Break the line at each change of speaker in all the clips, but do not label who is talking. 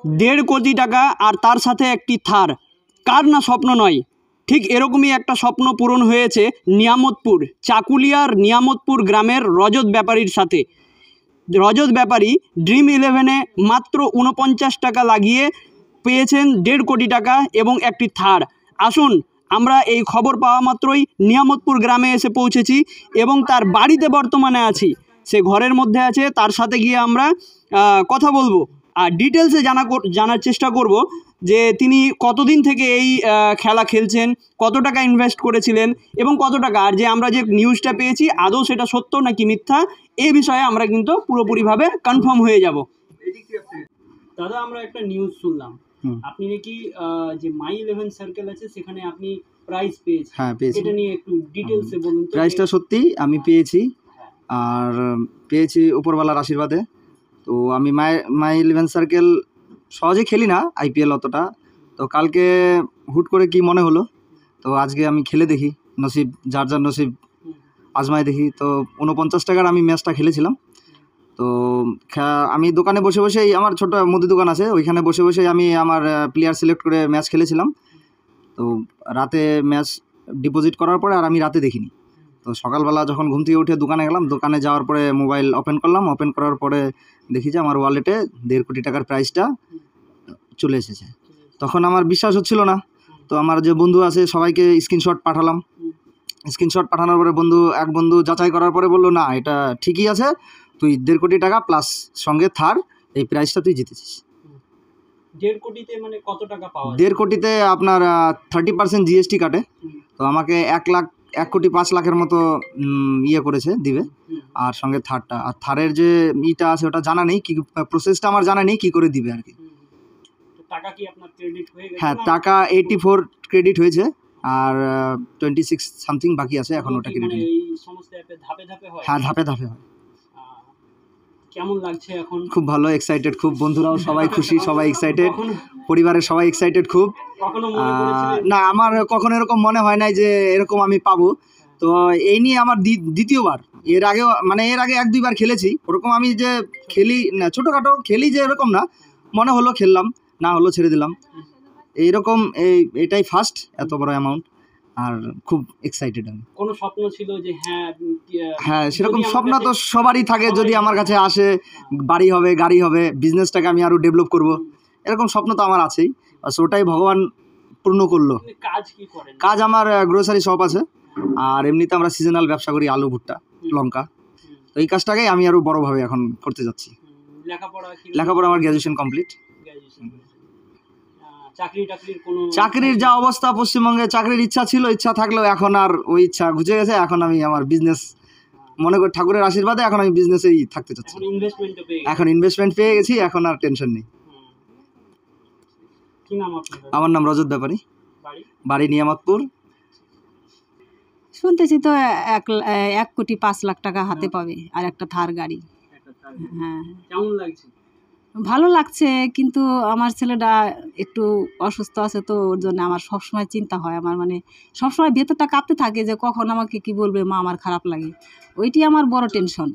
1.5 কোটি টাকা আর তার সাথে একটি থার, কার না স্বপ্ন নয়? ঠিক এরকমই একটা স্বপ্ন পূরণ হয়েছে নিয়ামতপুর, চাকুলিয়ার নিয়ামতপুর গ্রামের রজত ব্যাপারীর সাথে। রজত ব্যাপারী ড্রিম 11-এ মাত্র 49 টাকা লাগিয়ে পেয়েছেন 1.5 কোটি টাকা এবং একটি থার। আসুন, আমরা এই খবর পাওয়া মাত্রই নিয়ামতপুর গ্রামে এসে পৌঁছেছি এবং তার বাড়িতে বর্তমানে আছি। সে ঘরের মধ্যে আছে, তার সাথে গিয়ে আমরা কথা বলবো আর ডিটেলসে জানার চেষ্টা করব যে তিনি কতদিন থেকে এই খেলা খেলছেন, কত টাকা ইনভেস্ট করেছিলেন এবং কত টাকা, আর যে আমরা যে নিউজটা পেয়েছি আদৌ সেটা সত্য নাকি মিথ্যা, এই বিষয়ে আমরা কিন্তু পুরোপুরিভাবে কনফার্ম হয়ে যাব। দাদা, আমরা একটা নিউজ শুনলাম আপনি নাকি যে মাই 11 সার্কেল আছে সেখানে আপনি প্রাইজ পেয়েছেন।
হ্যাঁ, পেয়েছি।
এটা নিয়ে একটু ডিটেলসে বলুন তো।
প্রাইজটা সত্যি আমি পেয়েছি, আর পেয়েছি উপরওয়ালার আশীর্বাদে। তো আমি মাই 11 সার্কেল সহজে খেলি না আইপিএল অতটা, তো কালকে হুট করে কি মনে হলো, তো আজকে আমি খেলে দেখি, নসিব যার যার নসিব আজমায় দেখি। তো 49 টাকার আমি ম্যাচটা খেলেছিলাম। তো আমি দোকানে বসে বসেই, আমার ছোট মুদি দোকান আছে, ওইখানে বসে বসেই আমি আমার প্লেয়ার সিলেক্ট করে ম্যাচ খেলেছিলাম। তো রাতে ম্যাচ ডিপোজিট করার পরে আর আমি রাতে দেখিনি। তো সকালবেলা যখন ঘুম থেকে উঠে দোকানে গেলাম, দোকানে যাওয়ার পরে মোবাইল ওপেন করলাম, ওপেন করার পরে দেখি যে আমার ওয়ালেটে 1.5 কোটি টাকার প্রাইজটা চলে এসেছে। তখন আমার বিশ্বাস হচ্ছিল না। তো আমার যে বন্ধু আছে সবাইকে স্ক্রিনশট পাঠালাম। স্ক্রিনশট পাঠানোর পরে এক বন্ধু যাচাই করার পরে বললো, না এটা ঠিকই আছে, তুই 1.5 কোটি টাকা প্লাস সঙ্গে থার, এই প্রাইজটা তুই জিতেছিস।
1.5 কোটিতে মানে কত টাকা পাওয়া যায়?
1.5 কোটিতে আপনার 30% জিএসটি কাটে। তো আমাকে 1,05,00,000 মতো ইয়ে করেছে, দিবে। আর সঙ্গে থারটা, আর থারের যে ইটা আছে ওটা জানা নেই, কি প্রসেসটা আমার জানা নেই, কি করে দিবে আর কি।
টাকা কি আপনার ক্রেডিট হয়ে গেছে?
হ্যাঁ, টাকা 84 ক্রেডিট হয়েছে, আর 26 সামথিং বাকি আছে, এখন ওটা ক্রেডিট
এই সমস্ত অ্যাপে ধাপে ধাপে হয়?
হ্যাঁ, ধাপে ধাপে হয়।
কেমন লাগছে এখন?
খুব ভালো, এক্সাইটেড খুব, বন্ধুরাও সবাই খুশি, সবাই এক্সাইটেড, পরিবারের সবাই এক্সাইটেড খুব। না, আমার কখনো এরকম মনে হয় নাই যে এরকম আমি পাবো। তো এই নিয়ে আমার দ্বিতীয়বার। এর আগে 1-2 বার খেলেছি, ওরকম আমি যে খেলি না, ছোটোখাটো খেলি যে এরকম না, মনে হলো খেললাম, না হলো ছেড়ে দিলাম, এইরকম। এটাই ফার্স্ট এত বড় অ্যামাউন্ট, আর খুব এক্সাইটেড আমি।
কোনো স্বপ্ন ছিল যে
হ্যাঁ, সেরকম স্বপ্ন তো সবারই থাকে, যদি আমার কাছে আসে, বাড়ি হবে, গাড়ি হবে, বিজনেসটাকে আমি আরও ডেভেলপ করব, এরকম স্বপ্ন তো আমার আছেই। ওটাই ভগবান পূর্ণ করলো। কাজ আমার গ্রোসারি শপ আছে, আর এমনিতে আমরা সিজনাল ব্যবসা করি, আলু, ভুট্টা, লঙ্কা। তো এই কাজটাকেই আমি আরও বড়োভাবে এখন করতে যাচ্ছি। লেখাপড়া আমার গ্র্যাজুয়েশন কমপ্লিট। চাকরির যা অবস্থা পশ্চিমবঙ্গে, চাকরির ইচ্ছা ছিল, ইচ্ছা থাকলেও এখন আর ওই ইচ্ছা ঘুচে গেছে। এখন আমি আমার বিজনেস, মনে করি ঠাকুরের আশীর্বাদে এখন আমি বিজনেসেই থাকতে চাচ্ছি। এখন ইনভেস্টমেন্ট পেয়ে গেছি, এখন আর টেনশন নেই। আমার নাম রজত ব্যাপারী, বাড়ি নিয়ামতপুর।
শুনতেছি তো 1,05,00,000 টাকা হাতে পাবে আর একটা থার গাড়ি। হ্যাঁ,
কেমন লাগছে?
ভালো লাগছে, কিন্তু আমার ছেলেটা একটু অসুস্থ আছে, তো ওর জন্য আমার সবসময় চিন্তা হয়। আমার মানে সবসময় ভেতরটা কাঁপতে থাকে যে কখন আমাকে কি বলবে মা, আমার খারাপ লাগে, ওইটি আমার বড় টেনশন।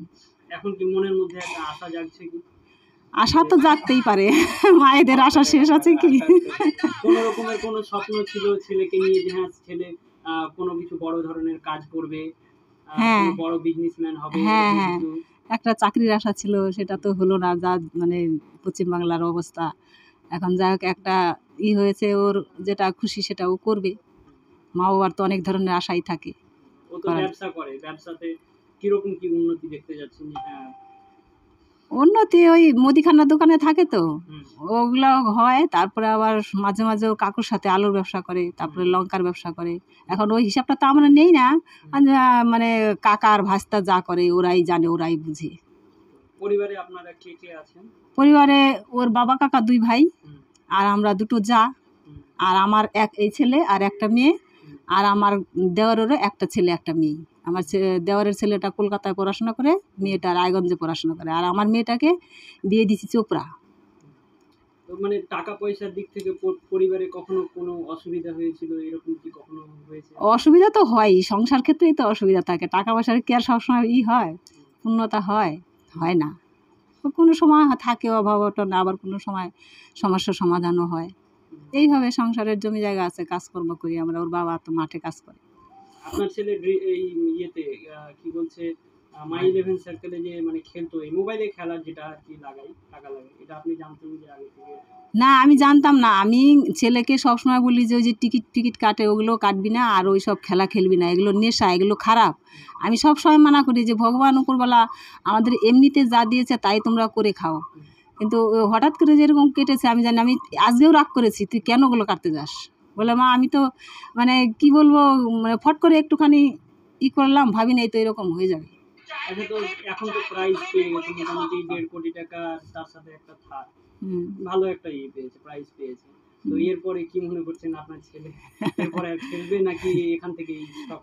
এখন কি মনের মধ্যে একটা আশা জাগছে কি?
আশা তো জাগতেই পারে, মায়েদের আশা শেষ আছে কি?
কোনো রকমের কোনো স্বপ্ন ছিল ছেলেকে নিয়ে, যে হ্যাঁ ছেলে কোনো কিছু বড় ধরনের কাজ করবে,
হ্যাঁ,
বড় বিজনেসম্যান হবে?
হ্যাঁ হ্যাঁ, একটা চাকরির আশা ছিল, সেটা তো হলো না, যা মানে পশ্চিমবাংলার অবস্থা। এখন যাই হোক, একটা হয়েছে, ওর যেটা খুশি সেটা ও করবে। মা বাবার তো অনেক ধরনের আশাই থাকে।
ও তো ব্যবসা করে, ব্যবসাতে কিরকম কি উন্নতি দেখতে যাচ্ছেন? হ্যাঁ,
উন্নতি ওই মুদিখানার দোকানে থাকে, তো ওগুলো হয়। তারপরে আবার মাঝে মাঝে ও কাকুর সাথে আলুর ব্যবসা করে, তারপরে লঙ্কার ব্যবসা করে। এখন ওই হিসাবটা তো আমরা নেই না, মানে কাকার ভাস্তা যা করে ওরাই জানে, ওরাই বুঝে।
পরিবারে আপনারা কে কে আছেন?
পরিবারে ওর বাবা কাকা 2 ভাই, আর আমরা 2 যা, আর আমার এই ছেলে আর একটা মেয়ে, আর আমার দেওয়ারেরও একটা ছেলে একটা মেয়ে। আমার দেওয়ারের ছেলেটা কলকাতায় পড়াশোনা করে, মেয়েটা রায়গঞ্জে পড়াশোনা করে, আর আমার মেয়েটাকে বিয়ে দিচ্ছি চোপড়া।
মানে টাকা পয়সার দিক থেকে পরিবারে কখনো কোনো অসুবিধা হয়েছিল, এরকম কি কখনো হয়েছে?
অসুবিধা তো হয়ই, সংসার ক্ষেত্রেই তো অসুবিধা থাকে। টাকা পয়সার কি আর সবসময় হয়, পূর্ণতা হয়? হয় না। কোনো সময় থাকে অভাব অনটন, আবার কোনো সময় সমস্যার সমাধানও হয়। এইভাবে সংসারের জমি জায়গা আছে, কাজকর্ম করি আমরা। ওর বাবা তো মাঠে কাজ করে।
আপনার ছেলে এই ইয়েতে কি বলছে মাই ইলেভেন সার্কেলে যে মানে খেলতো এই মোবাইলে খেলার যেটা আর কি টাকা লাগে, এটা আপনি জানতেন যে আগে থেকে?
না, আমি জানতাম না। আমি ছেলেকে সবসময় বলি যে ওই যে টিকিট কাটে ওগুলো কাটবি না, আর ওই সব খেলা খেলবি না, এগুলো নেশা, এগুলো খারাপ। আমি সব সময় মানা করি যে ভগবান উপরবেলা আমাদের এমনিতে যা দিয়েছে তাই তোমরা করে খাও। কিন্তু হঠাৎ করে যেরকম কেটেছে আমি জানি। আমি আজকেও রাগ করেছি, তুই কেন ওগুলো কাটতে যাস? বলে মা আমি তো মানে কি বলবো, মানে ফট করে একটুখানি করলাম, ভাবি নাই তো এরকম হয়ে যাবে।
আচ্ছা, তো এখন তো প্রাইজ পেয়ে গেছে মোটামুটি 1.5 কোটি টাকা, তার সাথে একটা থার, ভালো একটা পেয়েছে, প্রাইজ পেয়েছে। তো এরপরে কি মনে করছেন আপনার ছেলে এরপরে আর খেলবে নাকি এখান থেকেই stop?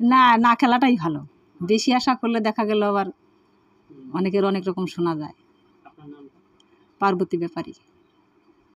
না খেলাটাই ভালো। বেশি আশা করলে দেখা গেল আবার অনেকের অনেক রকম শোনা যায়।
আপনার নাম?
পার্বতী ব্যাপারী।